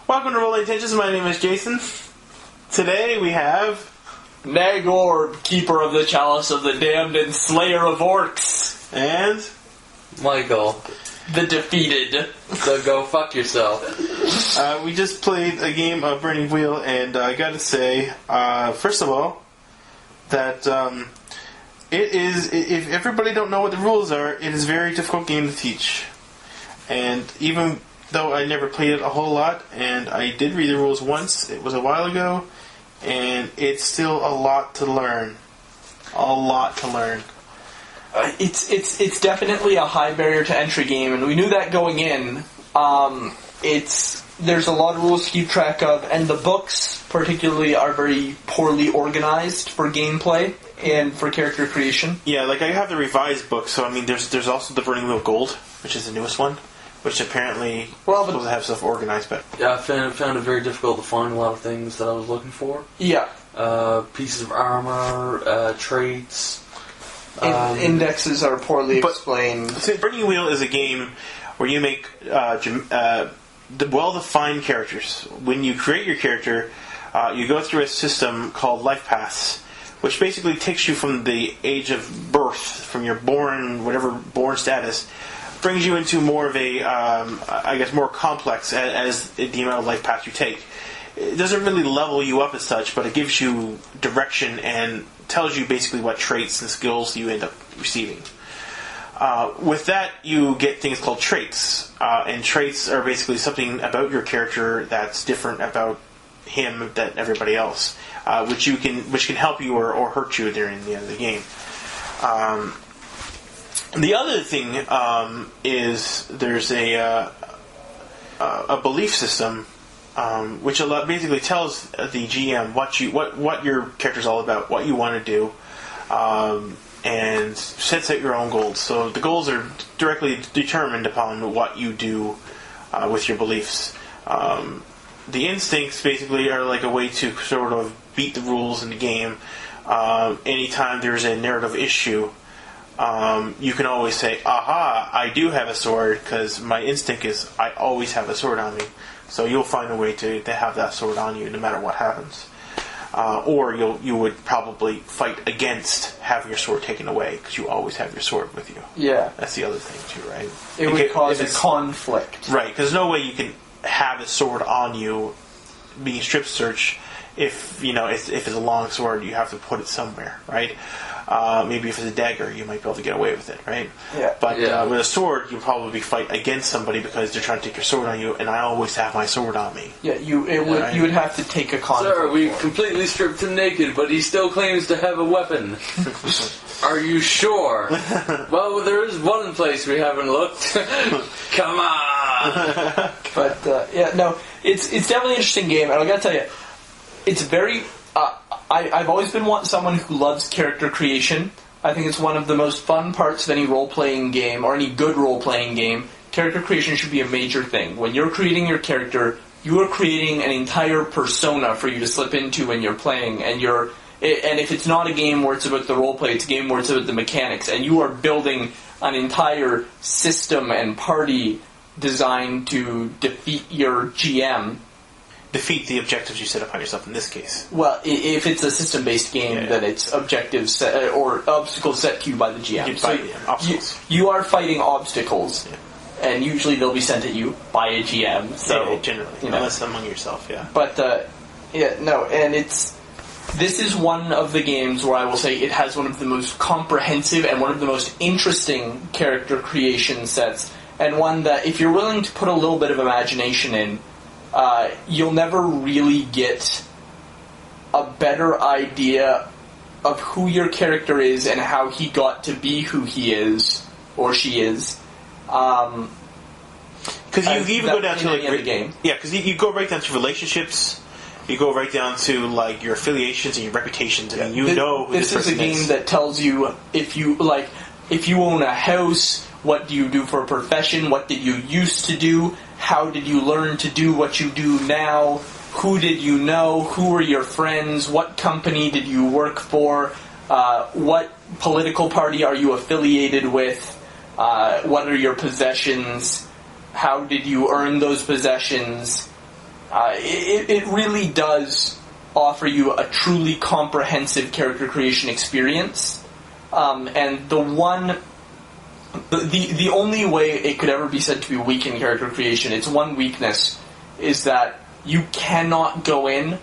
Welcome to Rolling Tensions. My name is Jason. Today we have Nagor, Keeper of the Chalice of the Damned and Slayer of Orcs. And Michael, the Defeated. so go fuck yourself. We just played a game of Burning Wheel, and I gotta say, first of all, that it is, if everybody don't know what the rules are, it is a very difficult game to teach. And even though I never played it a whole lot, and I did read the rules once, it was a while ago, and it's still a lot to learn. A lot to learn. It's definitely a high barrier to entry game, and we knew that going in. There's a lot of rules to keep track of, and the books particularly are very poorly organized for gameplay and for character creation. Yeah, like I have the revised book, so I mean, there's also the Burning Wheel Gold, which is the newest one, which apparently is supposed to have stuff organized, but Yeah, I found it very difficult to find a lot of things that I was looking for. Yeah. Pieces of armor, traits. Indexes are poorly explained. So Burning Wheel is a game where you make well-defined characters. When you create your character, you go through a system called life paths, which basically takes you from the age of birth, from your born status, brings you into more of a, more complex as the amount of life paths you take. It doesn't really level you up as such, but it gives you direction and tells you basically what traits and skills you end up receiving. With that, you get things called traits, and traits are basically something about your character that's different about him than everybody else, which can help you or hurt you during the end of the game. The other thing is there's a belief system, which basically tells the GM what your character's all about, what you want to do, and sets out your own goals. So the goals are directly determined upon what you do with your beliefs. The instincts basically are like a way to sort of beat the rules in the game. Anytime there's a narrative issue, you can always say, aha, I do have a sword, because my instinct is I always have a sword on me. So you'll find a way to have that sword on you no matter what happens. Or you would probably fight against having your sword taken away, because you always have your sword with you. Yeah. That's the other thing too, right? It would cause a conflict. Right, because there's no way you can have a sword on you being strip search if it's a long sword, you have to put it somewhere, right? Maybe if it's a dagger, you might be able to get away with it, right? Yeah. But with a sword, you'll probably fight against somebody because they're trying to take your sword on you, and I always have my sword on me. Yeah, you would have to take a conflict. Sir, we completely stripped him naked, but he still claims to have a weapon. Are you sure? Well, there is one place we haven't looked. Come on! But it's definitely an interesting game, and I gotta tell you, it's very. I've always been someone who loves character creation. I think it's one of the most fun parts of any role-playing game, or any good role-playing game. Character creation should be a major thing. When you're creating your character, you are creating an entire persona for you to slip into when you're playing, and if it's not a game where it's about the role-play, it's a game where it's about the mechanics, and you are building an entire system and party designed to defeat your GM. Defeat the objectives you set up on yourself in this case. Well, if it's a system-based game, then it's objectives set, or obstacles set to you by the GM. Obstacles. You are fighting obstacles, and usually they'll be sent at you by a GM. So generally, unless among yourself, yeah. But and this is one of the games where I will say it has one of the most comprehensive and one of the most interesting character creation sets, and one that if you're willing to put a little bit of imagination in, you'll never really get a better idea of who your character is and how he got to be who he is, or she is. Because you even go down to the game. Yeah, because you go right down to relationships. You go right down to like your affiliations and your reputations. I mean, know who this person is. This is a game that tells you if you own a house, what do you do for a profession? What did you used to do? How did you learn to do what you do now? Who did you know? Who were your friends? What company did you work for? What political party are you affiliated with? What are your possessions? How did you earn those possessions? it really does offer you a truly comprehensive character creation experience. And the only way it could ever be said to be weak in character creation, its one weakness, is that you cannot go in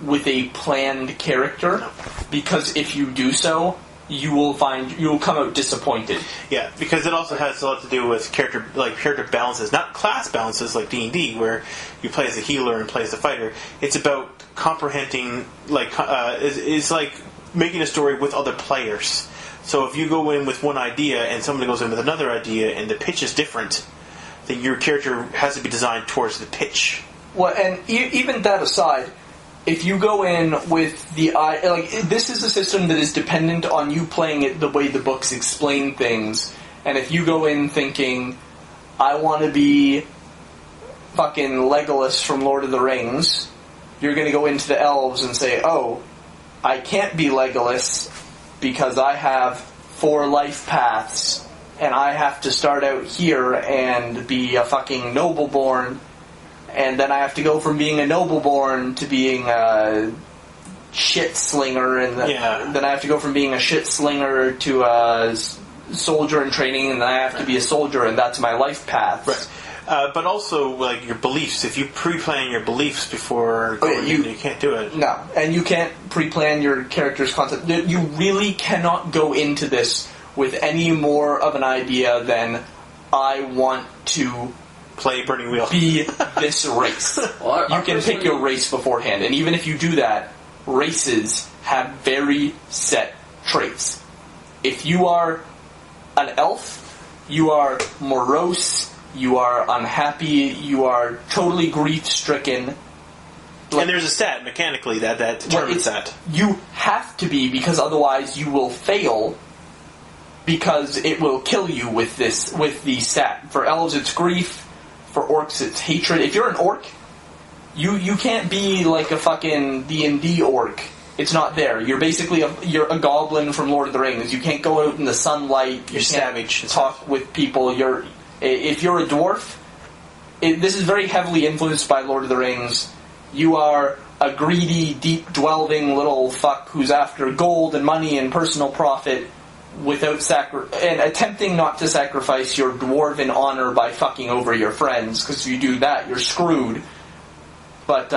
with a planned character, because if you do so, you will come out disappointed. Yeah, because it also has a lot to do with character balances, not class balances like D&D, where you play as a healer and play as a fighter. It's about comprehending, it's like making a story with other players. So if you go in with one idea and somebody goes in with another idea and the pitch is different, then your character has to be designed towards the pitch. Well, and even that aside, if you go in with this is a system that is dependent on you playing it the way the books explain things, and if you go in thinking, I want to be fucking Legolas from Lord of the Rings, you're going to go into the elves and say, oh, I can't be Legolas because I have 4 life paths, and I have to start out here and be a fucking noble-born, and then I have to go from being a noble-born to being a shit-slinger, and then I have to go from being a shit-slinger to a soldier in training, and then I have to be a soldier, and that's my life path. Right. But also, like, your beliefs. If you pre-plan your beliefs before going in, you can't do it. No, and you can't pre-plan your character's concept. You really cannot go into this with any more of an idea than, I want to play Burning Wheel. Be this race. You can pick your race beforehand, and even if you do that, races have very set traits. If you are an elf, you are morose, you are unhappy, you are totally grief-stricken. And there's a stat, mechanically, that determines that. You have to be, because otherwise you will fail, because it will kill you with the stat. For elves, it's grief. For orcs, it's hatred. If you're an orc, you can't be like a fucking D&D orc. It's not there. You're basically you're a goblin from Lord of the Rings. You can't go out in the sunlight. You're savage. Talk with people. If you're a dwarf, this is very heavily influenced by Lord of the Rings. You are a greedy, deep-dwelling little fuck who's after gold and money and personal profit, and attempting not to sacrifice your dwarven honor by fucking over your friends, because if you do that, you're screwed. But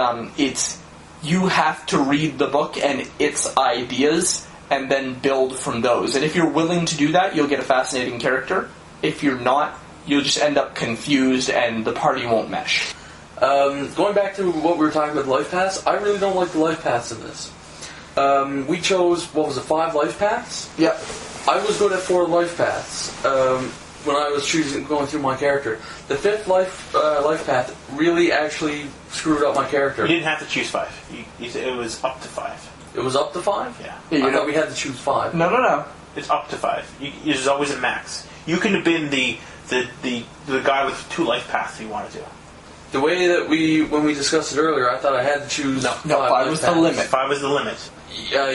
you have to read the book and its ideas, and then build from those. And if you're willing to do that, you'll get a fascinating character. If you're not, you'll just end up confused, and the party won't mesh. Going back to what we were talking about, life paths, I really don't like the life paths in this. We chose, 5 life paths? Yep. I was good at 4 life paths when I was going through my character. The 5th life path really actually screwed up my character. You didn't have to choose 5. It was up to 5. It was up to 5? Yeah. I thought we had to choose 5. No. It's up to 5. There's always a max. You could have been the guy with 2 life paths you wanted to. The way that when we discussed it earlier, I thought I had to choose 5 was the limit. 5 was the limit.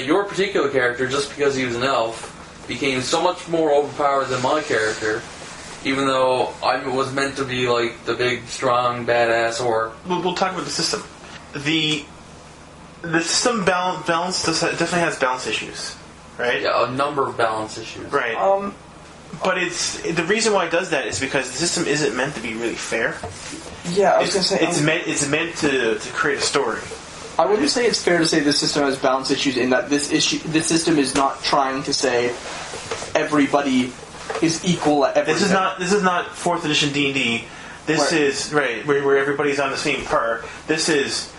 Your particular character, just because he was an elf, became so much more overpowered than my character, even though I was meant to be like the big, strong, badass orc. We'll talk about the system. The system balance definitely has balance issues, right? Yeah, a number of balance issues. Right. But the reason why it does that is because the system isn't meant to be really fair. Yeah, I was going to say... It's meant to create a story. I wouldn't say it's fair to say this system has balance issues in that this system is not trying to say everybody is equal at every level. This is not 4th edition D&D. This is where everybody's on the same par. This is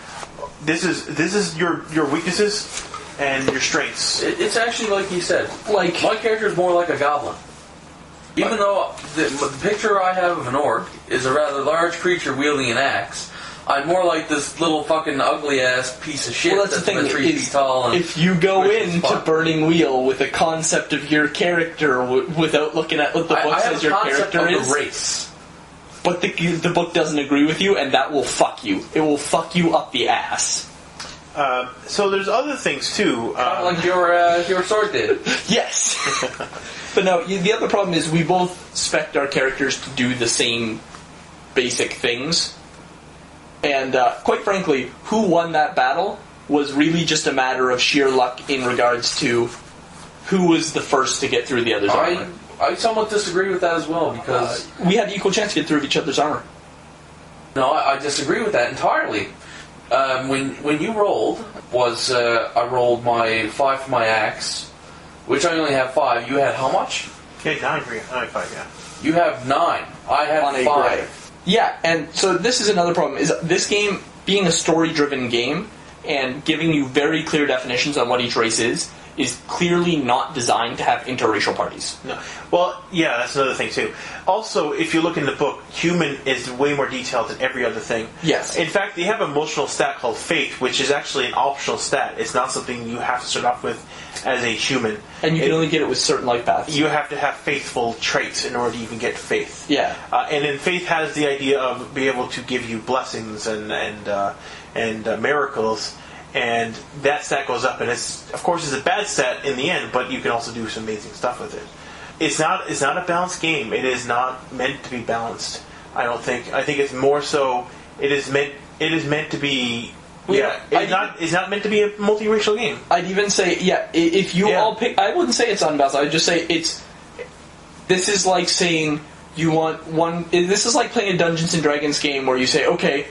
your weaknesses and your strengths. It's actually like you said. Like my character is more like a goblin. Even though the picture I have of an orc is a rather large creature wielding an axe, I'm more like this little fucking ugly ass piece of shit that's the thing, 3 feet tall. And if you go into Burning Wheel with a concept of your character without looking at what the book says your character is, the race. But the book doesn't agree with you, and that will fuck you. It will fuck you up the ass. So there's other things too. Kind of like your sword did. Yes. But no, the other problem is we both expect our characters to do the same basic things. And quite frankly, who won that battle was really just a matter of sheer luck in regards to who was the first to get through the other's armor. I somewhat disagree with that as well, because... we had equal chance to get through each other's armor. No, I disagree with that entirely. When you rolled, I rolled my 5 for my axe, which I only have 5. You had how much? Yeah, 9 for you. I have 5, yeah. You have 9. I have On a 5. gray. Yeah, and so this is another problem, is this game being a story-driven game and giving you very clear definitions on what each race is clearly not designed to have interracial parties. No. Well, yeah, that's another thing, too. Also, if you look in the book, human is way more detailed than every other thing. Yes. In fact, they have an emotional stat called faith, which is actually an optional stat. It's not something you have to start off with as a human. And you can only get it with certain life paths. You have to have faithful traits in order to even get faith. Yeah. And then faith has the idea of being able to give you blessings and miracles. And that stat goes up, and it's a bad stat in the end, but you can also do some amazing stuff with it. It's not a balanced game. It is not meant to be balanced. I don't think. I think it's more so. It is meant to be. It's not meant to be a multiracial game. I'd even say, if you all pick, I wouldn't say it's unbalanced. I'd just say this is like saying you want one. This is like playing a Dungeons and Dragons game where you say, okay,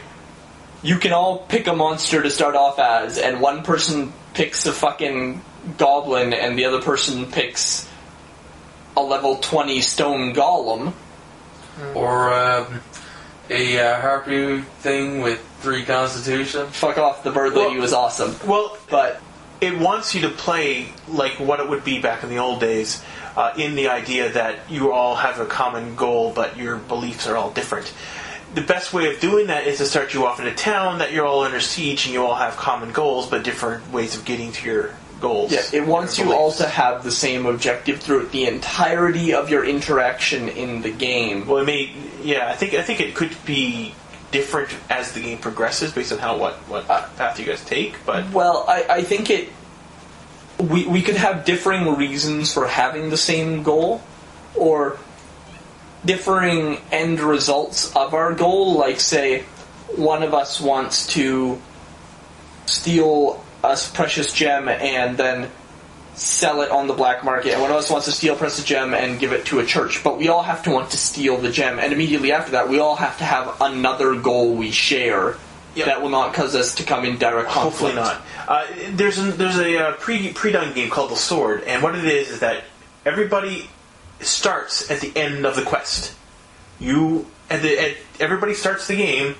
you can all pick a monster to start off as, and one person picks a fucking goblin, and the other person picks a level 20 stone golem. Or a harpy thing with 3 constitution. Fuck off, the bird lady was awesome. Well, but it wants you to play like what it would be back in the old days, in the idea that you all have a common goal, but your beliefs are all different. The best way of doing that is to start you off in a town that you're all under siege and you all have common goals, but different ways of getting to your goals. Yeah, it wants you all to have the same objective throughout the entirety of your interaction in the game. Well, I think it could be different as the game progresses based on what path you guys take. But I think we could have differing reasons for having the same goal, or differing end results of our goal. Like, say, one of us wants to steal a precious gem and then sell it on the black market, and one of us wants to steal a precious gem and give it to a church, but we all have to want to steal the gem, and immediately after that we all have to have another goal we share. Yep. That will not cause us to come in direct conflict. Hopefully not. There's a pre-done game called The Sword, and what it is that everybody starts at the end of the quest. Everybody starts the game,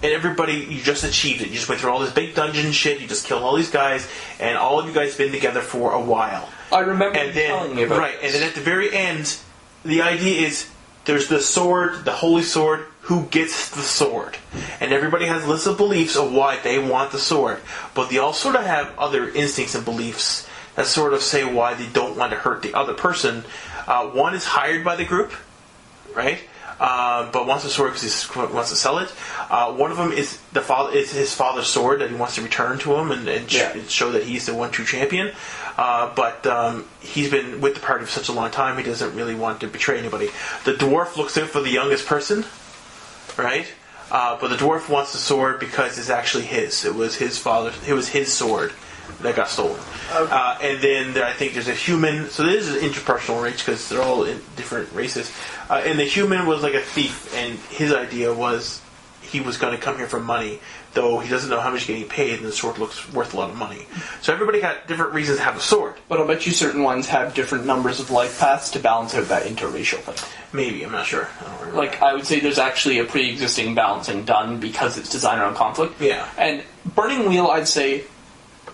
and you just achieved it. You just went through all this big dungeon shit. You just killed all these guys, and all of you guys been together for a while. I remember telling me about and then at the very end, the idea is there's the sword, the holy sword. Who gets the sword? And everybody has lists of beliefs of why they want the sword, but they all sort of have other instincts and beliefs that sort of say why they don't want to hurt the other person. One is hired by the group, right? But wants the sword because he wants to sell it. One of them is his father's sword that he wants to return to him and show that he's the one true champion. But he's been with the party for such a long time, he doesn't really want to betray anybody. The dwarf looks out for the youngest person, right? But the dwarf wants the sword because it's actually his. It was his father. It was his sword that got stolen. Okay. And then I think there's a human. So this is an interpersonal race because they're all in different races. And the human was like a thief, and his idea was he was going to come here for money, though he doesn't know how much he's getting paid, and the sword looks worth a lot of money. So everybody got different reasons to have a sword. But I'll bet you certain ones have different numbers of life paths to balance out that interracial thing. Maybe, I'm not sure. I don't remember. Like, I would say there's actually a pre-existing balancing done because it's designed around conflict. Yeah. And Burning Wheel, I'd say,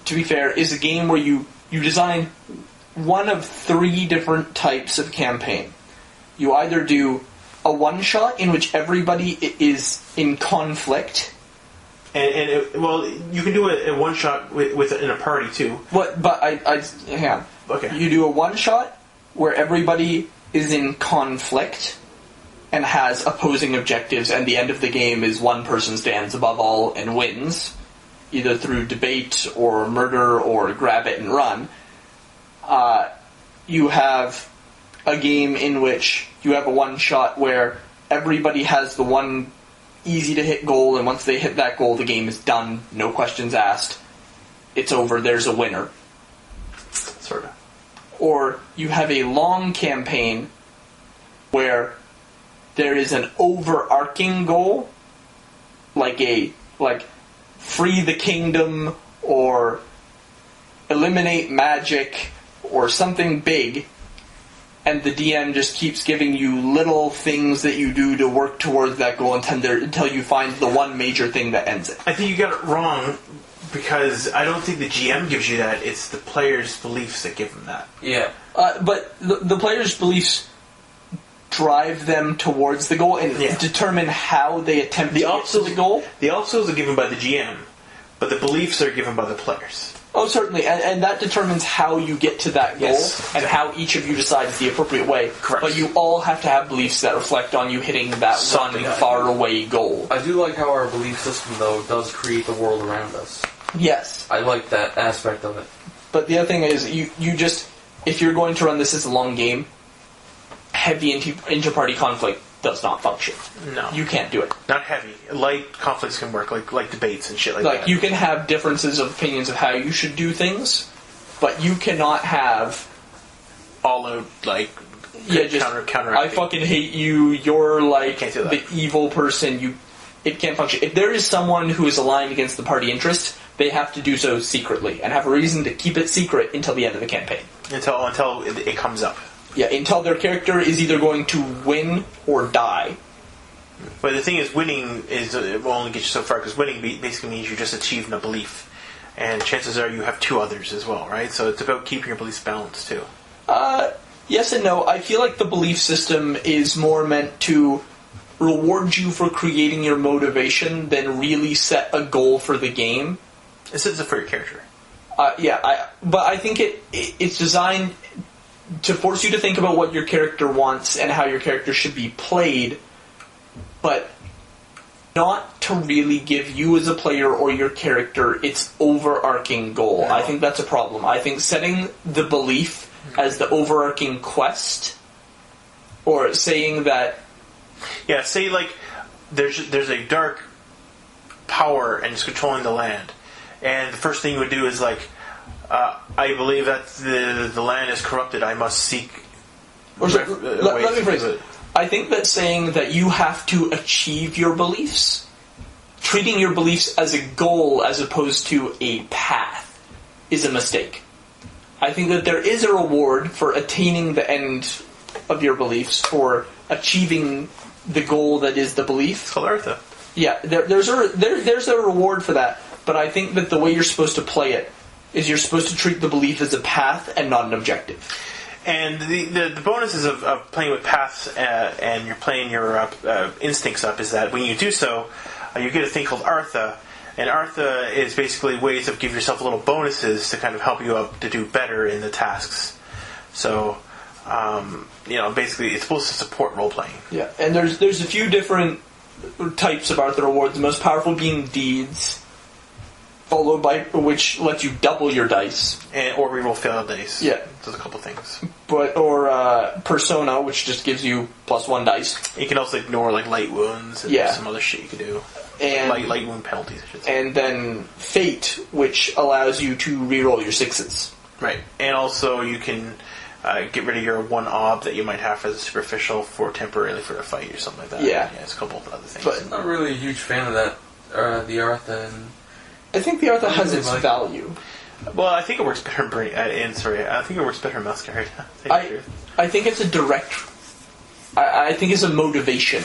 to be fair, is a game where you design one of 3 different types of campaign. You either do a one-shot in which everybody is in conflict. And you can do a one-shot in a party, too. But hang on. Okay. You do a one-shot where everybody is in conflict and has opposing objectives, and the end of the game is one person stands above all and wins, either through debate or murder or grab it and run. You have a game in which you have a one-shot where everybody has the one easy to hit goal, and once they hit that goal, the game is done. No questions asked. It's over. There's a winner. Sort of. Or you have a long campaign where there is an overarching goal, like free the kingdom or eliminate magic or something big, and the DM just keeps giving you little things that you do to work towards that goal until you find the one major thing that ends it. I think you got it wrong, because I don't think the GM gives you that. It's the player's beliefs that give them that. Yeah. But the player's beliefs drive them towards the goal and determine how they attempt to get to the goal. The obstacles are given by the GM, but the beliefs are given by the players. Oh, certainly, and that determines how you get to that goal, and how each of you decides the appropriate way. Correct. But you all have to have beliefs that reflect on you hitting that one far-away goal. I do like how our belief system, though, does create the world around us. Yes. I like that aspect of it. But the other thing is, you just, if you're going to run this as a long game, heavy inter-party conflict does not function. No. You can't do it. Not heavy. Light conflicts can work, like debates and shit like that. Like, you can have differences of opinions of how you should do things, but you cannot have all out, like, counter. I fucking hate you, you're like can't do that. the evil person, it can't function. If there is someone who is aligned against the party interest, they have to do so secretly, and have a reason to keep it secret until the end of the campaign. Until it comes up. Yeah, until their character is either going to win or die. But the thing is, winning will only get you so far, because winning basically means you're just achieving a belief. And chances are you have two others as well, right? So it's about keeping your beliefs balanced, too. Yes and no. I feel like the belief system is more meant to reward you for creating your motivation than really set a goal for the game. This is for your character. But I think it's designed to force you to think about what your character wants and how your character should be played, but not to really give you as a player or your character its overarching goal. No. I think that's a problem. I think setting the belief as the overarching quest, or saying that... Yeah, say like there's a dark power and it's controlling the land, and the first thing you would do is like, I believe that the land is corrupted. I must seek. Let me phrase it. I think that saying that you have to achieve your beliefs, treating your beliefs as a goal as opposed to a path, is a mistake. I think that there is a reward for attaining the end of your beliefs, for achieving the goal that is the belief. It's called Artha. Yeah, there's a reward for that, but I think that the way you're supposed to play it is you're supposed to treat the belief as a path and not an objective. And the bonuses of playing with paths and you're playing your instincts up is that when you do so, you get a thing called Artha. And Artha is basically ways of giving yourself little bonuses to kind of help you up to do better in the tasks. So, basically it's supposed to support role-playing. Yeah, and there's a few different types of Artha rewards, the most powerful being deeds, followed by which lets you double your dice, or reroll failed dice. Yeah, there's a couple things. Or persona, which just gives you +1 dice. You can also ignore like light wounds and some other shit you can do. And light wound penalties, I should say. And then fate, which allows you to reroll your 6s. Right, and also you can get rid of your one ob that you might have as a superficial temporarily for a fight or something like that. Yeah, it's a couple of other things. But I'm not really a huge fan of that. The Artha and. I think the Artha has its value. Well, I think it works better I think it works better in Masquerade. I think it's a direct... I think it's a motivation.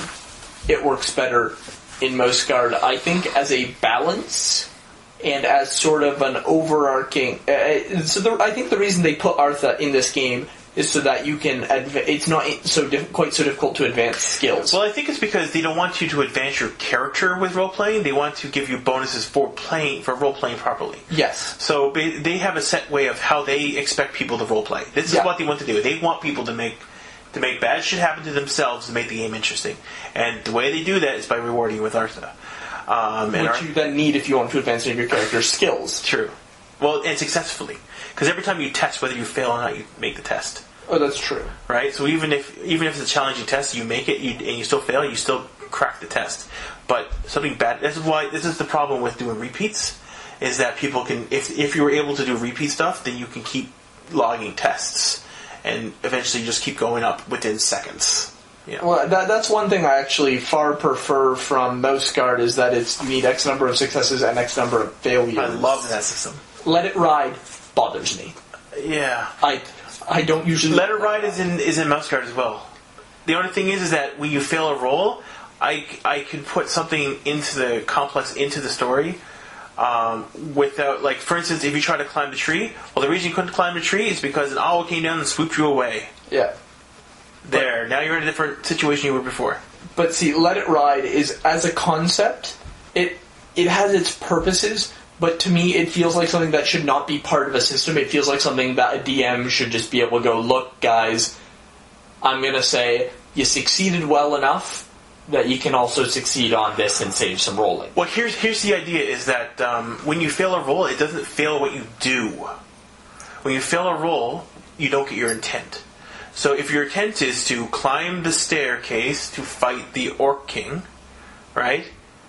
It works better in Masquerade. I think as a balance and as sort of an overarching... I think the reason they put Artha in this game is so that you can... it's not quite so difficult to advance skills. Well, I think it's because they don't want you to advance your character with role-playing. They want to give you bonuses for role-playing properly. Yes. So they have a set way of how they expect people to role-play. This is what they want to do. They want people to make bad shit happen to themselves to make the game interesting. And the way they do that is by rewarding you with Artha. Which you then need if you want to advance your character's skills. True. Well, and successfully. Because every time you test, whether you fail or not, you make the test. Oh, that's true. Right? So even if it's a challenging test, you make it and you still fail, you still crack the test. But something bad. This is the problem with doing repeats. Is that people can, if you were able to do repeat stuff, then you can keep logging tests, and eventually just keep going up within seconds. Yeah. Well, that's one thing I actually far prefer from Mouse Guard, is that you need X number of successes and X number of failures. I love that system. Let It Ride bothers me. Yeah. I don't usually... Let It Ride is in Mouse Guard as well. The only thing is that when you fail a roll, I could put something into the story, without, like, for instance, if you try to climb the tree, well, the reason you couldn't climb the tree is because an owl came down and swooped you away. Yeah. Now you're in a different situation you were before. But see, Let It Ride is, as a concept, it has its purposes, but to me it feels like something that should not be part of a system. It feels like something that a DM should just be able to go, look, guys, I'm going to say, you succeeded well enough that you can also succeed on this and save some rolling. Well, here's the idea, is that when you fail a roll, it doesn't fail what you do. When you fail a roll, you don't get your intent. So if your intent is to climb the staircase to fight the Orc King, right?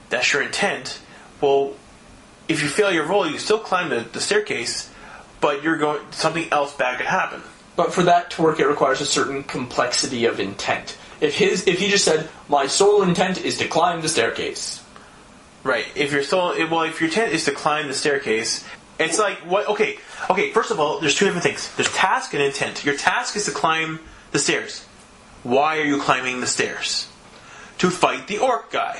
That's your intent. Well, if you fail your roll, you still climb the staircase, but something else bad could happen. But for that to work, it requires a certain complexity of intent. If he just said, my sole intent is to climb the staircase. Right. If your intent is to climb the staircase, it's like, what? Okay, first of all, there's two different things. There's task and intent. Your task is to climb the stairs. Why are you climbing the stairs? To fight the orc guy.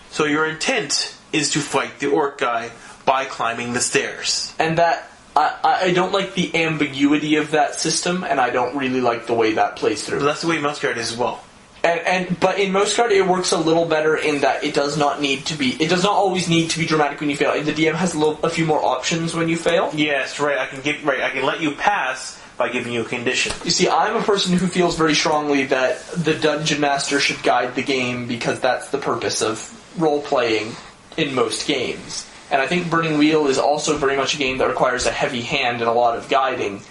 So your intent is to fight the orc guy by climbing the stairs. And that, I don't like the ambiguity of that system, and I don't really like the way that plays through. But that's the way Mouse Guard is as well. But in Mouse Guard, it works a little better in that it does not always need to be dramatic when you fail. The DM has a few more options when you fail. Yes, right. I can let you pass by giving you a condition. You see, I'm a person who feels very strongly that the Dungeon Master should guide the game, because that's the purpose of role-playing in most games. And I think Burning Wheel is also very much a game that requires a heavy hand and a lot of guiding.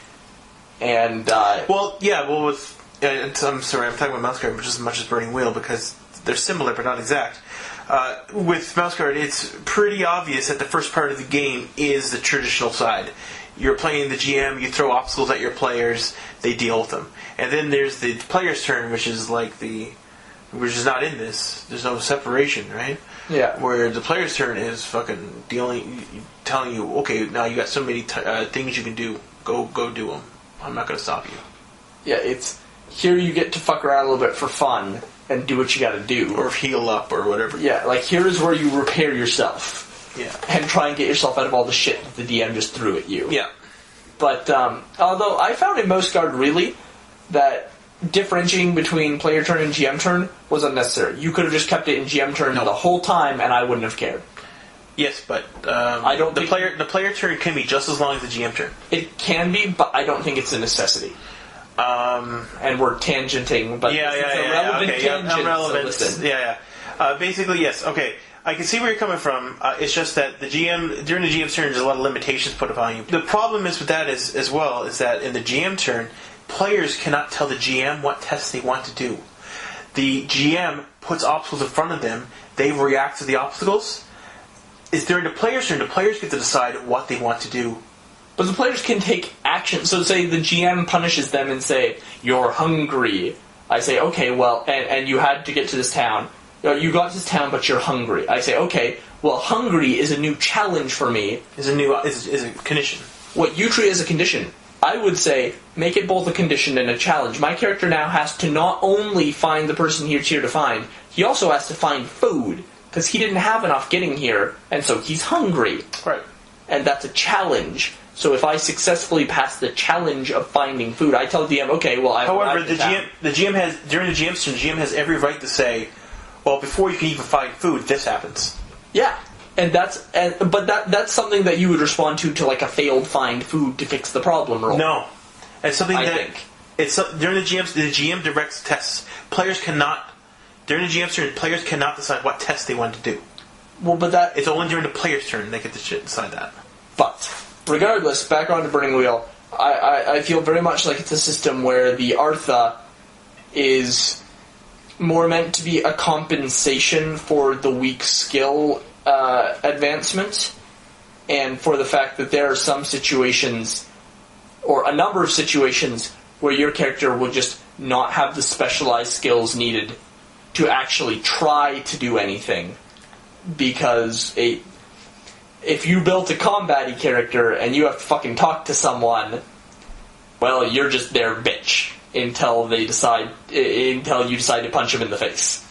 And I'm sorry, I'm talking about Mouse Guard just as much as Burning Wheel, because they're similar but not exact. With Mouse Guard, it's pretty obvious that the first part of the game is the traditional side. You're playing the GM, you throw obstacles at your players, they deal with them. And then there's the player's turn, which is not in this. There's no separation, right? Yeah. Where the player's turn is fucking telling you, okay, now you got so many things you can do. Go do them. I'm not going to stop you. Yeah, it's here you get to fuck around a little bit for fun and do what you got to do, or heal up or whatever. Yeah, like here is where you repair yourself. Yeah. And try and get yourself out of all the shit that the DM just threw at you. Yeah. But although I found in Mouse Guard really that differentiating between player turn and GM turn was unnecessary. You could have just kept it in GM turn the whole time, and I wouldn't have cared. Yes, but I don't. The player turn can be just as long as the GM turn. It can be, but I don't think it's a necessity. And we're tangenting, but it's a relevant tangent. I'm relevant. So listen. Basically, yes. Okay, I can see where you're coming from. It's just that during the GM turn, there's a lot of limitations put upon you. The problem is with that as well is that in the GM turn, players cannot tell the GM what tests they want to do. The GM puts obstacles in front of them. They react to the obstacles. It's during the player's turn. The players get to decide what they want to do. But the players can take action. So say the GM punishes them and say, you're hungry. I say, okay, well, and you had to get to this town. You got to this town, but you're hungry. I say, okay, well, hungry is a new challenge for me. Is a condition. What you treat as a condition, I would say, make it both a condition and a challenge. My character now has to not only find the person he's here to find, he also has to find food, because he didn't have enough getting here, and so he's hungry. Right. And that's a challenge. So if I successfully pass the challenge of finding food, I tell the DM, okay, well, However, the GM has, during the GM's turn, the GM has every right to say, well, before you can even find food, this happens. Yeah. And that's something that you would respond to like a failed find food to fix the problem roll. No. It's something it's during the GM directs tests. Players cannot, during the GM's turn, players cannot decide what test they want to do. Well, but it's only during the player's turn they get to decide that. But regardless, back on to Burning Wheel, I feel very much like it's a system where the Artha is more meant to be a compensation for the weak skill advancement, and for the fact that there are some situations, or a number of situations, where your character will just not have the specialized skills needed to actually try to do anything. Because if you built a combat-y character and you have to fucking talk to someone, well, you're just their bitch until you decide to punch them in the face.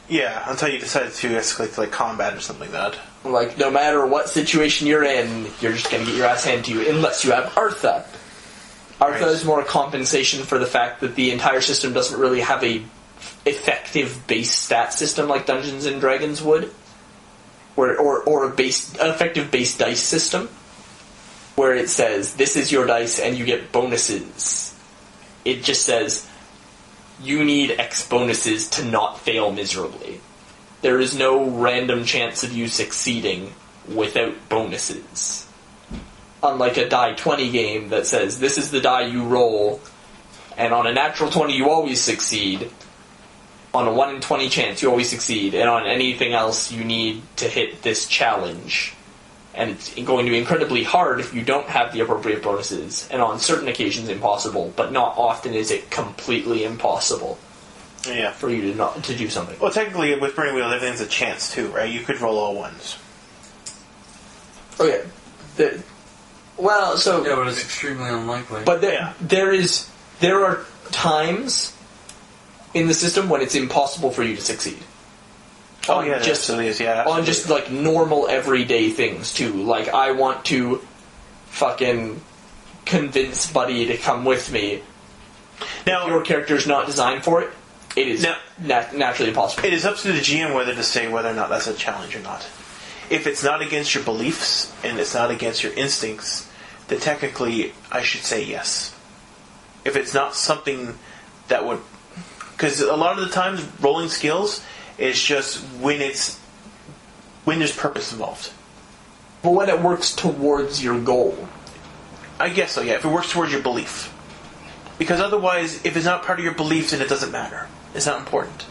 Yeah, until you decide to escalate to like combat or something like that. Like, no matter what situation you're in, you're just going to get your ass handed to you, unless you have Artha. Artha is more a compensation for the fact that the entire system doesn't really have a effective base stat system like Dungeons and Dragons would, or an effective base dice system, where it says, this is your dice and you get bonuses. It just says, you need X bonuses to not fail miserably. There is no random chance of you succeeding without bonuses. Unlike a die 20 game that says, this is the die you roll, and on a natural 20 you always succeed, on a 1 in 20 chance you always succeed, and on anything else you need to hit this challenge. And it's going to be incredibly hard if you don't have the appropriate bonuses, and on certain occasions impossible, but not often is it completely impossible. Yeah. For you to do something. Well, technically, with Burning Wheel, everything's a chance, too, right? You could roll all ones. Okay. So... Yeah, but it's extremely unlikely. But there are times in the system when it's impossible for you to succeed. Oh, yeah, that absolutely is, yeah. Absolutely. On just, like, normal, everyday things, too. Like, I want to fucking convince Buddy to come with me. Now, if your character's not designed for it, it is naturally impossible. It is up to the GM whether to say whether or not that's a challenge or not. If it's not against your beliefs, and it's not against your instincts, then technically I should say yes. If it's not something that would... Because a lot of the times, rolling skills is just when there's purpose involved. But when it works towards your goal. I guess so, yeah. If it works towards your belief. Because otherwise, if it's not part of your beliefs, then it doesn't matter. It's not important.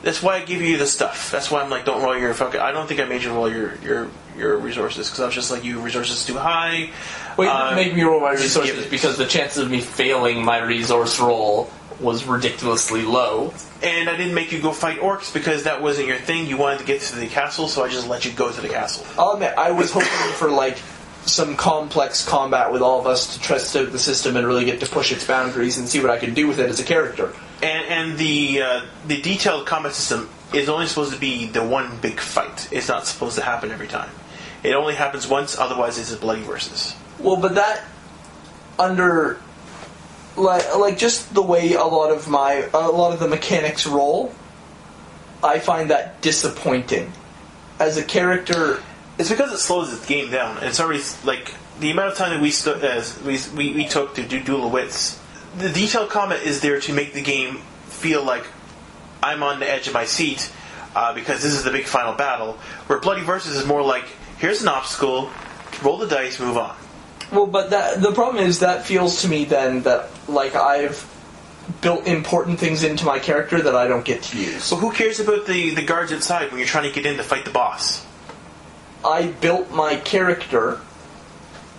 That's why I give you the stuff. That's why I'm like, don't roll your fucking... I don't think I made you roll your resources, because I was just like, you resources too high. Well, you didn't make me roll my resources because the chances of me failing my resource roll was ridiculously low. And I didn't make you go fight orcs because that wasn't your thing. You wanted to get to the castle, so I just let you go to the castle. I'll admit, I was hoping for, like, some complex combat with all of us to test out the system and really get to push its boundaries and see what I could do with it as a character. And the detailed combat system is only supposed to be the one big fight. It's not supposed to happen every time. It only happens once, otherwise it's a bloody versus. Well, but that, under, like just the way a lot of the mechanics roll, I find that disappointing. As a character... It's because it slows the game down. It's already, like, the amount of time that we took to do Duel of Wits. The detailed combat is there to make the game feel like I'm on the edge of my seat because this is the big final battle. Where Bloody Versus is more like, here's an obstacle, roll the dice, move on. Well, but the problem is that feels to me then that, like, I've built important things into my character that I don't get to use. So who cares about the guards outside when you're trying to get in to fight the boss? I built my character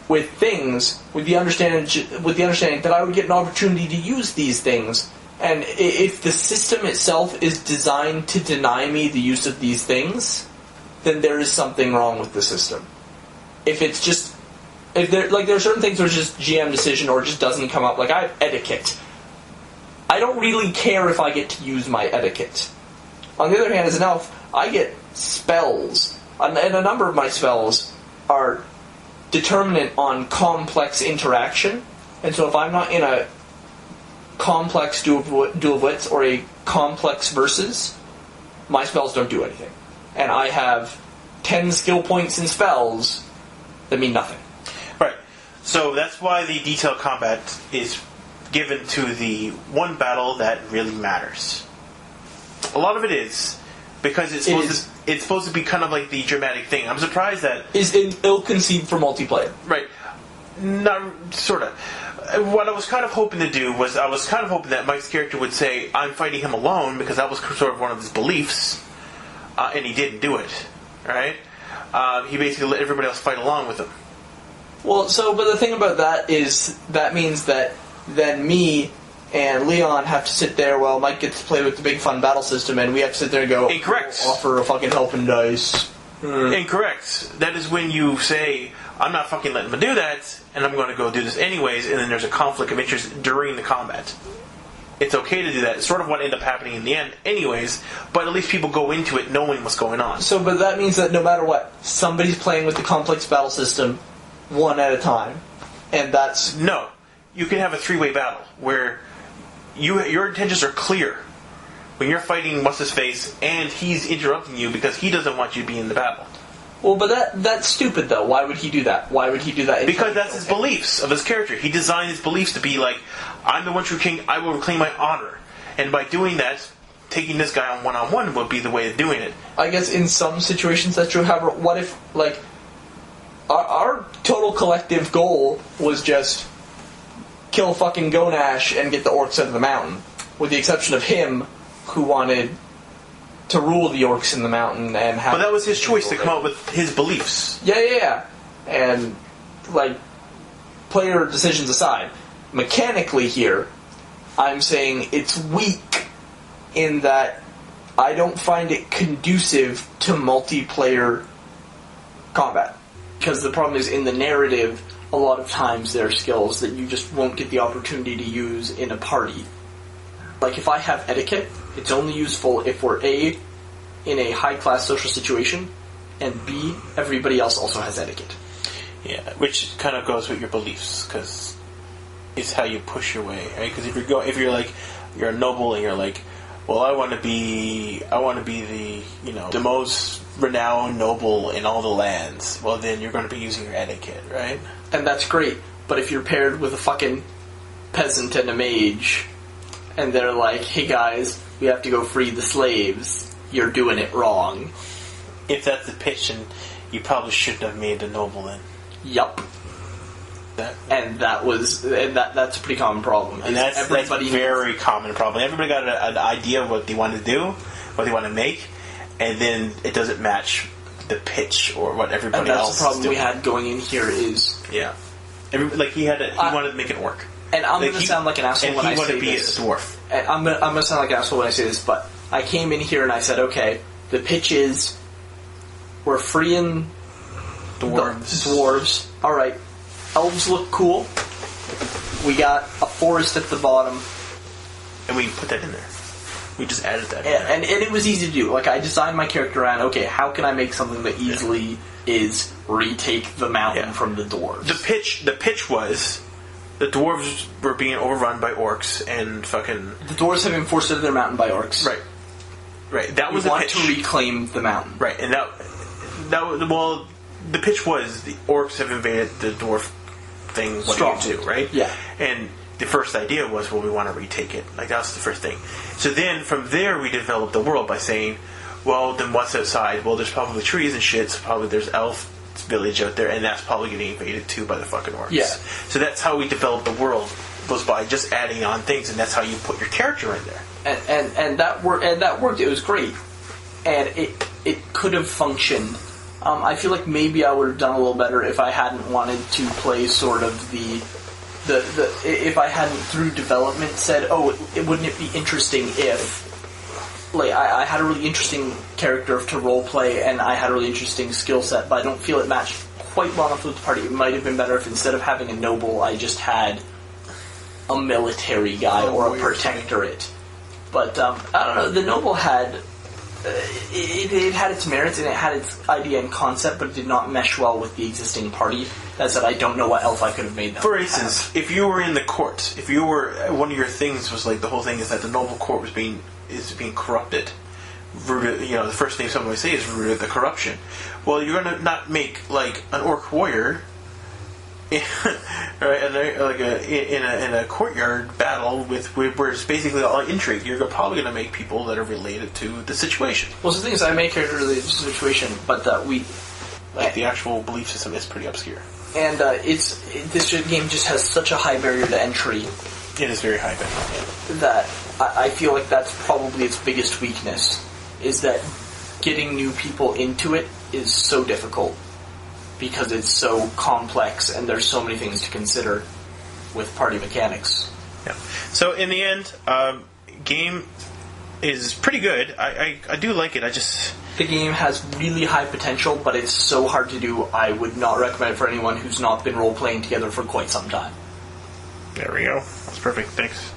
with things, with the understanding that I would get an opportunity to use these things. And if the system itself is designed to deny me the use of these things, then there is something wrong with the system. If there are certain things where it's just GM decision or it just doesn't come up, like I have etiquette. I don't really care if I get to use my etiquette. On the other hand, as an elf, I get spells. And a number of my spells are determinant on complex interaction. And so if I'm not in a complex Duel of Wits or a complex versus, my spells don't do anything. And I have 10 skill points in spells that mean nothing. Right. So that's why the detailed combat is given to the one battle that really matters. A lot of it is, because it's supposed to be kind of like the dramatic thing. I'm surprised that... Is ill-conceived for multiplayer. Right. Not... Sort of. what I was kind of hoping to do was I was kind of hoping that Mike's character would say, I'm fighting him alone, because that was sort of one of his beliefs, and he didn't do it, right? He basically let everybody else fight along with him. Well, but the thing about that is that means that then me and Leon have to sit there while Mike gets to play with the big fun battle system, and we have to sit there and go, Incorrect. Offer a fucking helping dice. Incorrect. That is when you say, I'm not fucking letting him do that, and I'm going to go do this anyways, and then there's a conflict of interest during the combat. It's okay to do that. It's sort of what ended up happening in the end anyways, but at least people go into it knowing what's going on. But that means that no matter what, somebody's playing with the complex battle system one at a time, and that's... No. You can have a three-way battle, where your intentions are clear. When you're fighting What's-His-Face, and he's interrupting you because he doesn't want you to be in the battle. Well, but that's stupid, though. Why would he do that? Why would he do that? Because that's his beliefs of his character. He designed his beliefs to be like, I'm the one true king, I will reclaim my honor. And by doing that, taking this guy on one-on-one would be the way of doing it. I guess in some situations that's true. However, what if, like, our total collective goal was just kill fucking Gonash and get the orcs out of the mountain, with the exception of him, who wanted to rule the orcs in the mountain and have... But that was his choice to come out with his beliefs. Yeah. And, like, player decisions aside, mechanically here, I'm saying it's weak in that I don't find it conducive to multiplayer combat. Because the problem is, in the narrative, a lot of times there are skills that you just won't get the opportunity to use in a party. Like, if I have etiquette, it's only useful if we're A, in a high-class social situation, and B, everybody else also has etiquette. Yeah, which kind of goes with your beliefs, because it's how you push your way, right? Because if you're a noble and you're like, well, I want to be the most renowned noble in all the lands. Well, then you're going to be using your etiquette, right? And that's great, but if you're paired with a fucking peasant and a mage, and they're like, hey guys, we have to go free the slaves, you're doing it wrong. If that's the pitch, and you probably shouldn't have made a noble then. Yup. That's a pretty common problem. And that's a very common problem. Everybody got an idea of what they want to do, what they want to make, and then it doesn't match the pitch or what everybody else is doing. And that's the problem we had going in here is... Yeah. He wanted to make it work. And I'm going to sound like an asshole when I say this. And he wanted to be a dwarf. And I'm going to sound like an asshole when I say this, but I came in here and I said, okay, the pitch is we're freeing dwarves. Alright. Elves look cool. We got a forest at the bottom. And we put that in there. We just added that in there. And it was easy to do. Like, I designed my character around, okay, how can I make something that easily is retake the mountain from the dwarves? The pitch was the dwarves were being overrun by orcs and fucking... The dwarves have been forced out of their mountain by orcs. Right. That was the pitch. We want to reclaim the mountain. Right, and the pitch was the orcs have invaded the dwarf thing. What do you do, right? Yeah. And the first idea was, well, we want to retake it. Like, that was the first thing. So then, from there, we developed the world by saying, well, then what's outside? Well, there's probably trees and shit, so probably there's elf village out there, and that's probably getting invaded too by the fucking orcs. Yeah. So that's how we developed the world, was by just adding on things, and that's how you put your character in there. And that worked. It was great. And it could have functioned. I feel like maybe I would have done a little better if I hadn't wanted to play sort of if I hadn't through development said, wouldn't it be interesting if, like, I had a really interesting character to roleplay and I had a really interesting skill set, but I don't feel it matched quite well enough with the party. It might have been better if instead of having a noble, I just had a military guy or a protectorate. But I don't know. The noble had it had its merits and it had its idea and concept, but it did not mesh well with the existing party. That said, I don't know what elf I could have made them. For instance, if you were in the court, if you were one of your things was like the whole thing is that the noble court is being corrupted. The first thing someone would say is rooted the corruption. Well, you're going to not make like an orc warrior. Right, in a courtyard battle where it's basically all intrigue. You're probably going to make people that are related to the situation. Well, the thing is, I make characters related to the situation, but that the the actual belief system is pretty obscure. And this game just has such a high barrier to entry. It is very high barrier. That I feel like that's probably its biggest weakness, is that getting new people into it is so difficult because it's so complex and there's so many things to consider with party mechanics. Yeah. So in the end, game is pretty good. I do like it. The game has really high potential, but it's so hard to do. I would not recommend it for anyone who's not been role-playing together for quite some time. There we go. That's perfect. Thanks.